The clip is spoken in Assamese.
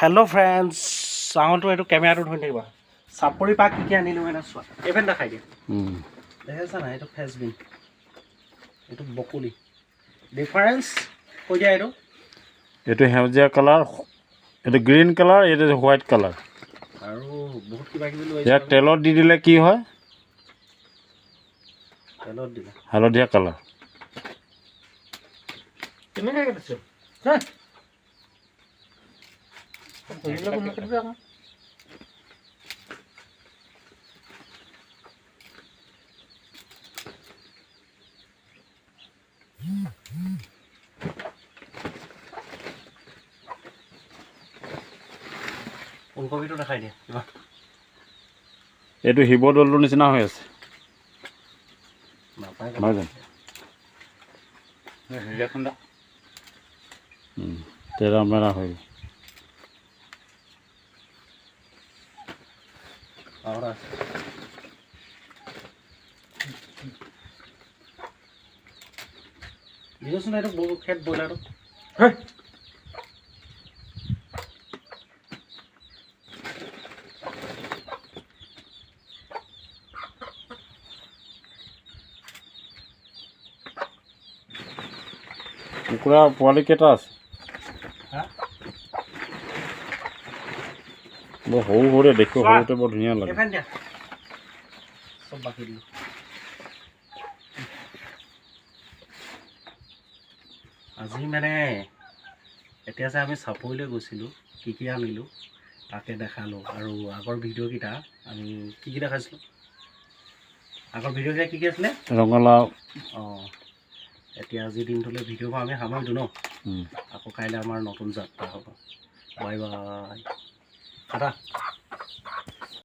হেল্ল' ফ্ৰেণ্ডছ, চাউণ্ডটো এইটো কেমেৰাটো ধৰি থাকিবা। চাপৰি পাক কি আনিলোঁ মানে চোৱা, এইফালে দেখাই দিয়া। দেখাইছা নাই? এইটো ফেচবিন, এইটো বকুলি। ডিফাৰেঞ্চ কৈ দিয়া। এইটো সেউজীয়া কালাৰ, এইটো গ্ৰীণ কালাৰ, এইটো হোৱাইট কালাৰ। আৰু বহুত কিবা কিবি লৈ ইয়াত তেলত দি দিলে কি হয়? তেলত দিলে হালধীয়া কালাৰ। কেনেকৈ দিছে? ফুলকবিটো দেখাই দিয়া। এইটো শিৱদৌলটোৰ নিচিনা হৈ আছে। নহয় জানো? তেৰা মেৰা হৈ দিবচোন এইটো বহুত খেত ব্ৰইলাৰটো। কুকুৰা পোৱালি কেইটা আছে? বৰ সৰু সৰুতে দেখো, সৰুতে বৰ ধুনীয়া লাগে। চব বাকী দিলোঁ। আজি মানে এতিয়া যে আমি চাপৰিলৈ গৈছিলোঁ, কি কি আনিলোঁ তাকে দেখালোঁ। আৰু আগৰ ভিডিঅ'কেইটা আমি কি কি দেখাইছিলোঁ? আগৰ ভিডিঅ'কেইটা কি কি আছিলে? ৰঙালাও। এতিয়া আজিৰ দিনটোলৈ ভিডিঅ'বোৰ আমি সামৰিলোঁ ন। আকৌ কাইলৈ আমাৰ নতুন যাত্ৰা হ'ব। Bye bye.